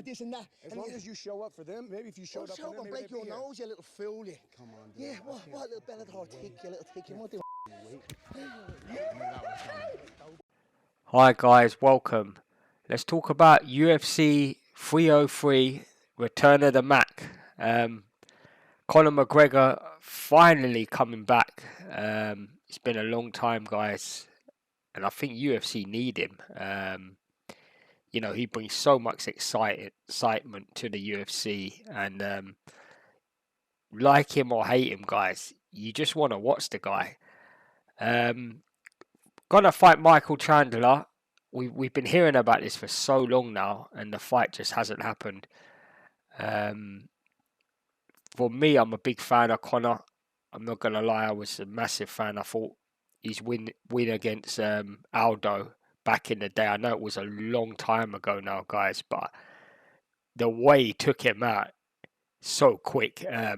this and that. As long as you show up for them, maybe if you showed up for them, and maybe break your nose, you little fool, you. Come on, dude. Yeah, what little Bellator tick, you little tick, you want to Hi guys, welcome. Let's talk about UFC 303, Return of the Mac. Conor McGregor finally coming back. It's been a long time, guys, and I think UFC need him. He brings so much excitement to the UFC, and like him or hate him, guys, you just want to watch the guy. Gonna fight Michael Chandler. We've been hearing about this for so long now, and the fight just hasn't happened. For me, I'm a big fan of Conor. I'm not gonna lie, I was a massive fan. I thought his win against Aldo back in the day. I know it was a long time ago now, guys, but the way he took him out so quick. A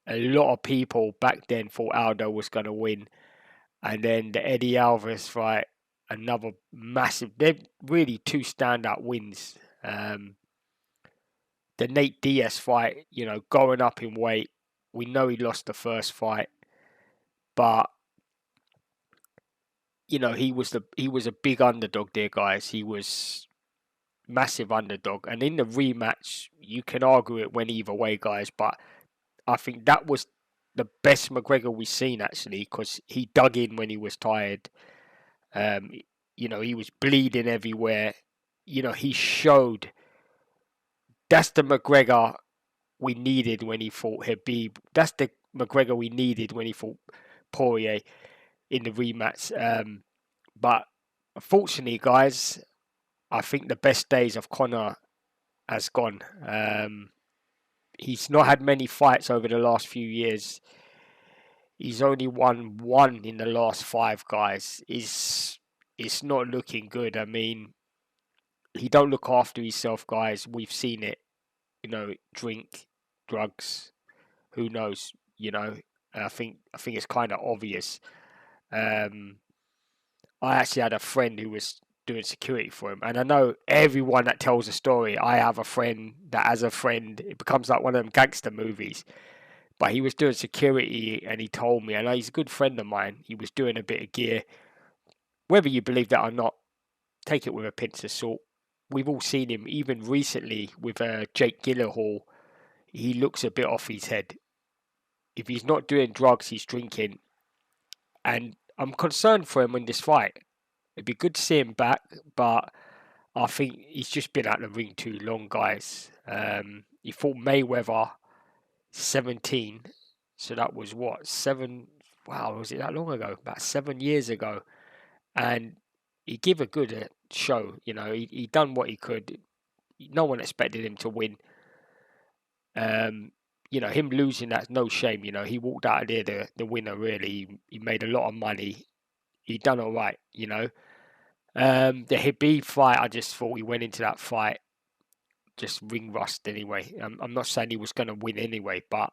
lot of people back then thought Aldo was gonna win, and then the Eddie Alvarez fight, another massive. They're really two standout wins. The Nate Diaz fight, going up in weight. We know he lost the first fight, but he was a big underdog there, guys. He was massive underdog, and in the rematch, you can argue it went either way, guys. But I think that was the best McGregor we've seen actually, because he dug in when he was tired. He was bleeding everywhere. He showed that's the McGregor we needed when he fought Habib. That's the McGregor we needed when he fought Poirier in the rematch. But unfortunately, guys, I think the best days of Conor has gone. He's not had many fights over the last few years. He's only won one in the last 5, guys. It's not looking good. I mean, he don't look after himself, guys. We've seen it. Drink, drugs, who knows? I think it's kind of obvious. I actually had a friend who was doing security for him, and I know everyone that tells a story. I have a friend that has a friend. It becomes like one of them gangster movies. But he was doing security, and he told me, and he's a good friend of mine. He was doing a bit of gear. Whether you believe that or not, take it with a pinch of salt. We've all seen him, even recently with Jake Gyllenhaal. He looks a bit off his head. If he's not doing drugs, he's drinking. And I'm concerned for him in this fight. It'd be good to see him back, but I think he's just been out the ring too long, guys. He fought Mayweather 17. So that was what? 7... Wow, was it that long ago? About 7 years ago. And he gave a good show. He done what he could. No one expected him to win. Him losing, that's no shame. He walked out of there the winner, really. He made a lot of money. He done all right, The Habib fight, I just thought he went into that fight just ring rust anyway. I'm not saying he was going to win anyway, but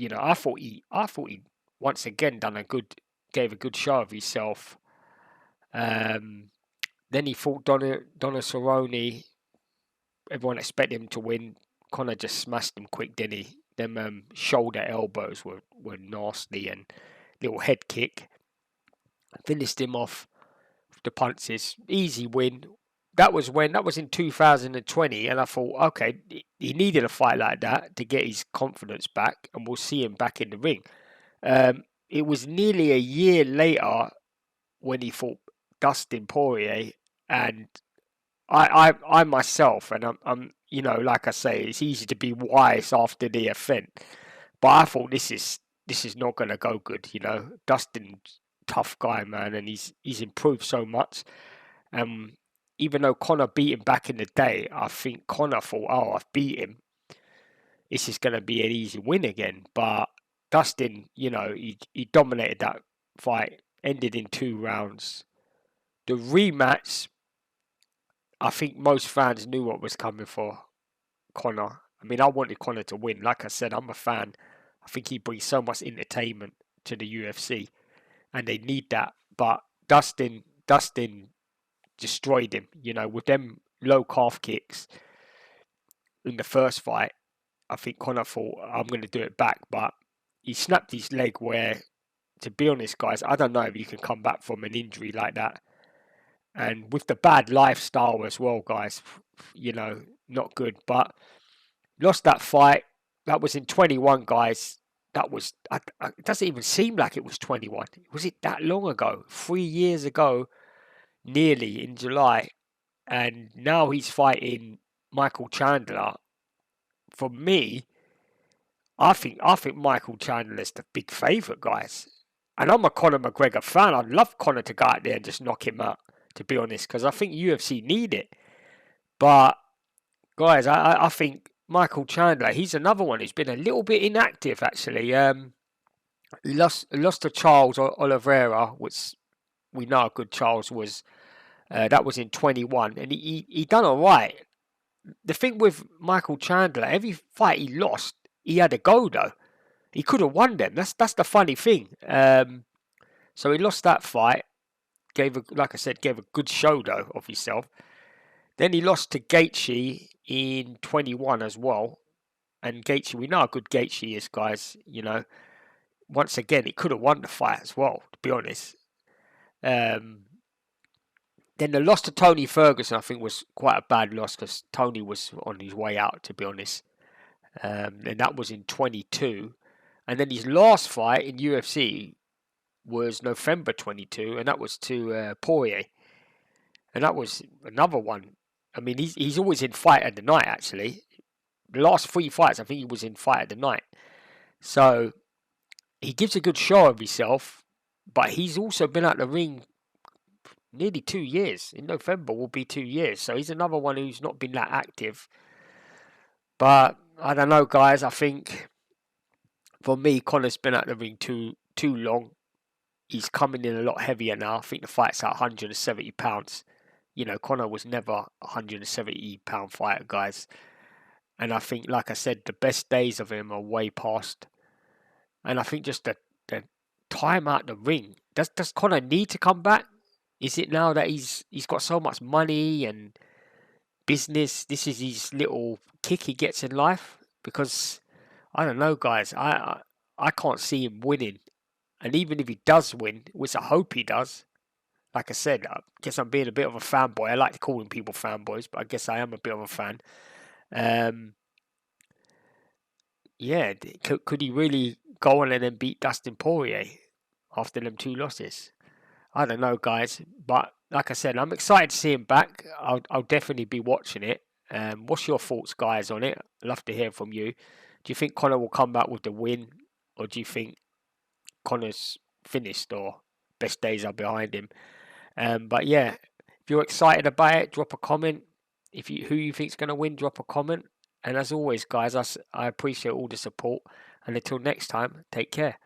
I thought he once again gave a good show of himself. Then he fought Donna Cerrone. Everyone expected him to win. Conor just smashed him quick, didn't he? Them shoulder elbows were nasty, and little head kick. Finished him off with the punches. Easy win. That was in 2020, and I thought, okay, he needed a fight like that to get his confidence back, and we'll see him back in the ring. It was nearly a year later when he fought Dustin Poirier, and I myself, and I'm like I say, it's easy to be wise after the event, but I thought this is not going to go good. Dustin's tough guy, man, and he's improved so much. Even though Conor beat him back in the day, I think Conor thought, oh, I've beat him. This is going to be an easy win again. But Dustin, he dominated that fight, ended in 2 rounds. The rematch, I think most fans knew what was coming for Conor. I mean, I wanted Conor to win. Like I said, I'm a fan. I think he brings so much entertainment to the UFC, and they need that. But Dustin destroyed him, with them low calf kicks. in the first fight, I think Conor thought, I'm going to do it back, but he snapped his leg where, to be honest, guys, I don't know if you can come back from an injury like that. And with the bad lifestyle as well, guys, not good. But lost that fight. That was in 21, guys. That was, it doesn't even seem like it was 21. Was it that long ago? 3 years ago, nearly, in July. And now he's fighting Michael Chandler. For me, I think Michael Chandler's the big favourite, guys. And I'm a Conor McGregor fan. I'd love Conor to go out there and just knock him out, to be honest, because I think UFC need it. But, guys, I think Michael Chandler, he's another one who's been a little bit inactive, actually. He lost to Charles Oliveira, which we know how good Charles was. That was in 21, and he done all right. The thing with Michael Chandler, every fight he lost, he had a go, though. He could have won them. That's the funny thing. So he lost that fight. Like I said, gave a good show, though, of himself. Then he lost to Gaethje in 21 as well. And Gaethje, we know how good Gaethje is, guys. Once again, he could have won the fight as well, to be honest. Then the loss to Tony Ferguson, I think, was quite a bad loss because Tony was on his way out, to be honest. And that was in 22. And then his last fight in UFC was November 22, and that was to Poirier. And that was another one. I mean, he's always in fight of the night, actually. The last 3 fights, I think he was in fight of the night. So he gives a good show of himself, but he's also been at the ring nearly 2 years. In November will be 2 years. So he's another one who's not been that active. But I don't know, guys. I think for me, Conor's been at the ring too long. He's coming in a lot heavier now. I think the fight's at 170 pounds. Conor was never a 170 pound fighter, guys. And I think, like I said, the best days of him are way past. And I think just the time out the ring. Does Conor need to come back? Is it now that he's got so much money and business? This is his little kick he gets in life? Because I don't know, guys. I can't see him winning. And even if he does win, which I hope he does, like I said, I guess I'm being a bit of a fanboy. I like calling people fanboys, but I guess I am a bit of a fan. Yeah, could he really go on and then beat Dustin Poirier after them 2 losses? I don't know, guys. But like I said, I'm excited to see him back. I'll definitely be watching it. What's your thoughts, guys, on it? I'd love to hear from you. Do you think Conor will come back with the win? Or do you think Conor's finished or best days are behind him? But yeah, if you're excited about it, drop a comment. Who you think's going to win, drop a comment. And as always, guys, I appreciate all the support. And until next time, take care.